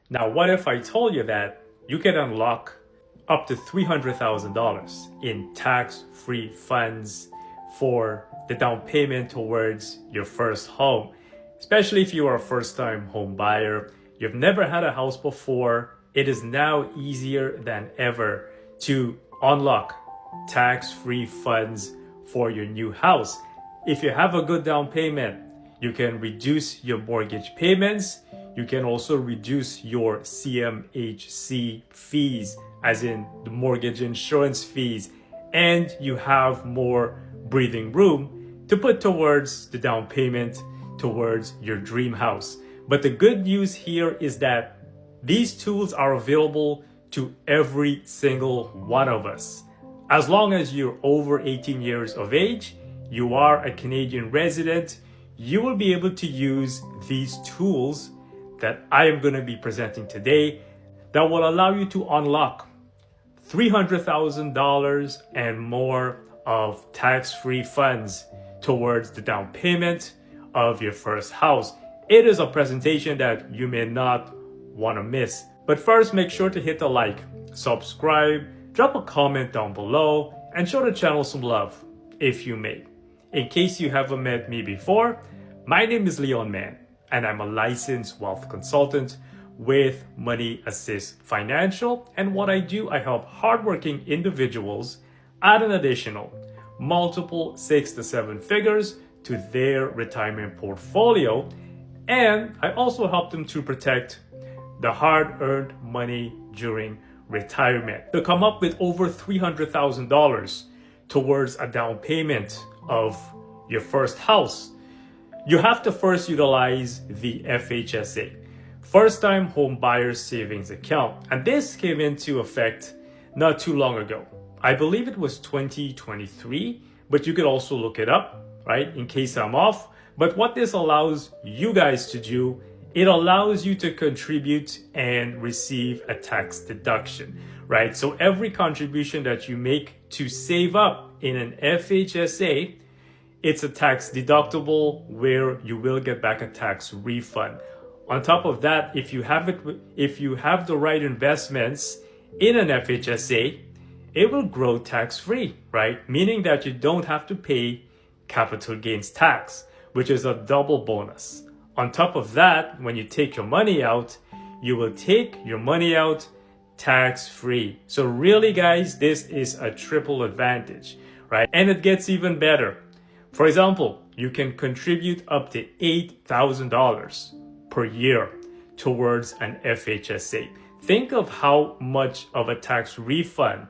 Now, what if I told you that you can unlock up to $300,000 in tax-free funds for the down payment towards your first home? Especially if you are a first-time home buyer, you've never had a house before, it is now easier than ever to unlock tax-free funds for your new house. If you have a good down payment, you can reduce your mortgage payments. You can also reduce your CMHC fees, as in the mortgage insurance fees, and you have more breathing room to put towards the down payment towards your dream house. But the good news here is that these tools are available to every single one of us. As long as you're over 18 years of age, you are a Canadian resident, you will be able to use these tools that I am going to be presenting today that will allow you to unlock $300,000 and more of tax-free funds towards the down payment of your first house. It is a presentation that you may not want to miss. But first, make sure to hit the like, subscribe, drop a comment down below, and show the channel some love if you may. In case you haven't met me before, my name is Leon Mann, and I'm a licensed wealth consultant with Money Assist Financial. And what I do, I help hardworking individuals add an additional multiple 6 to 7 figures to their retirement portfolio. And I also help them to protect the hard-earned money during retirement. To come up with over $300,000 towards a down payment of your first house, you have to first utilize the FHSA, First Time Home Buyers Savings Account. And this came into effect not too long ago. I believe it was 2023, but you could also look it up, right, in case I'm off. But what this allows you guys to do, it allows you to contribute and receive a tax deduction, right? So every contribution that you make to save up in an FHSA, it's a tax deductible where you will get back a tax refund. On top of that, if you have the right investments in an FHSA, it will grow tax-free, right? Meaning that you don't have to pay capital gains tax, which is a double bonus. On top of that, when you take your money out, you will take your money out tax-free. So really, guys, this is a triple advantage, right? And it gets even better. For example, you can contribute up to $8,000 per year towards an FHSA. Think of how much of a tax refund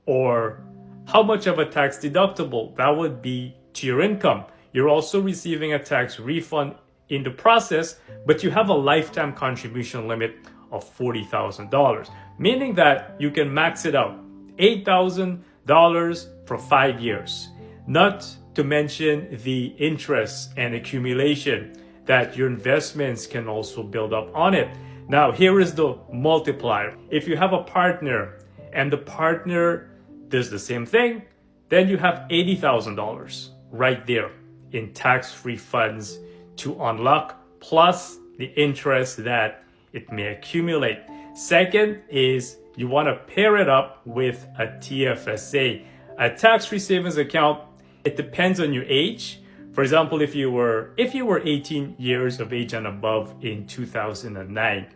or how much of a tax deductible that would be to your income. You're also receiving a tax refund in the process, but you have a lifetime contribution limit of $40,000, meaning that you can max it out, $8,000 for 5 years, not to mention the interest and accumulation that your investments can also build up on it. Now, here is the multiplier. If you have a partner and the partner does the same thing, then you have $80,000 right there in tax-free funds to unlock, plus the interest that it may accumulate. Second is you want to pair it up with a TFSA, a tax-free savings account. It depends on your age. For example, if you were 18 years of age and above in 2009,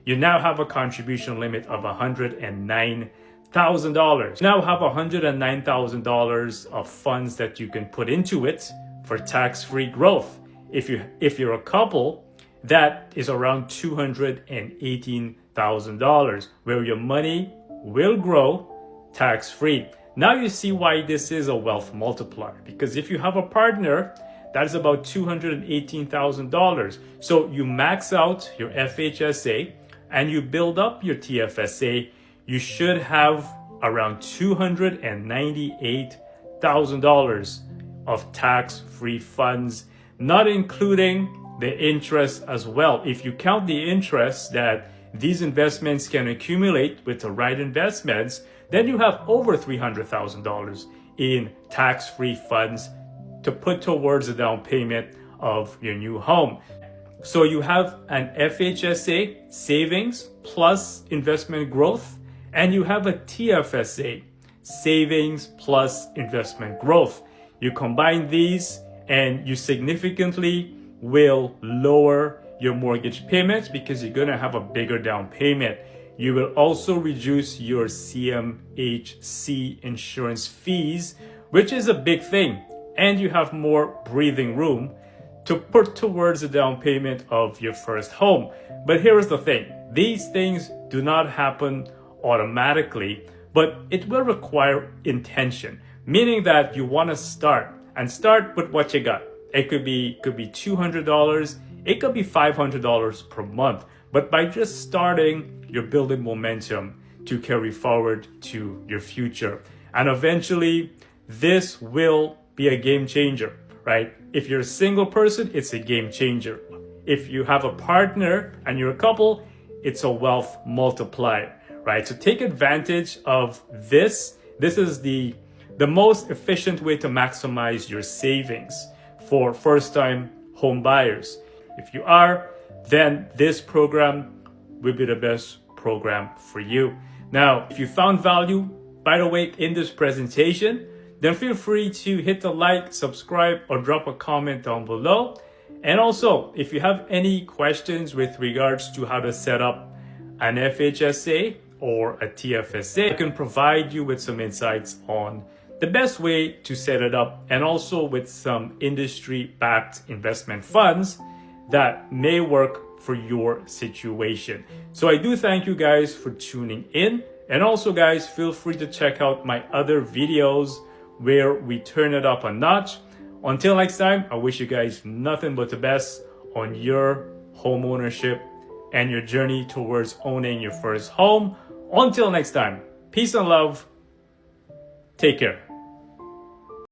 you now have a contribution limit of $109,000. Now have $109,000 of funds that you can put into it for tax-free growth. If you're a couple, that is around $218,000, where your money will grow tax-free. Now you see why this is a wealth multiplier, because if you have a partner, that is about $218,000. So you max out your FHSA and you build up your TFSA, you should have around $298,000 of tax-free funds, not including the interest as well. If you count the interest that these investments can accumulate with the right investments, then you have over $300,000 in tax-free funds to put towards the down payment of your new home. So you have an FHSA savings plus investment growth, and you have a TFSA savings plus investment growth. You combine these and you significantly will lower your mortgage payments because you're going to have a bigger down payment. You will also reduce your CMHC insurance fees, which is a big thing, and you have more breathing room to put towards the down payment of your first home. But here's the thing, these things do not happen automatically, but it will require intention, meaning that you want to start with what you got. It could be $200, it could be $500 per month, but by just starting, you're building momentum to carry forward to your future. And eventually, this will be a game changer, right? If you're a single person, it's a game changer. If you have a partner and you're a couple, it's a wealth multiplier, right? So take advantage of this. This is the most efficient way to maximize your savings for first-time home buyers. If you are, then this program will be the best program for you. Now, if you found value, by the way, in this presentation, then feel free to hit the like, subscribe, or drop a comment down below. And also, if you have any questions with regards to how to set up an FHSA or a TFSA, I can provide you with some insights on the best way to set it up, and also with some industry-backed investment funds that may work for your situation. So I do thank you guys for tuning in. And also guys, feel free to check out my other videos where we turn it up a notch. Until next time, I wish you guys nothing but the best on your home ownership and your journey towards owning your first home. Until next time, peace and love. Take care.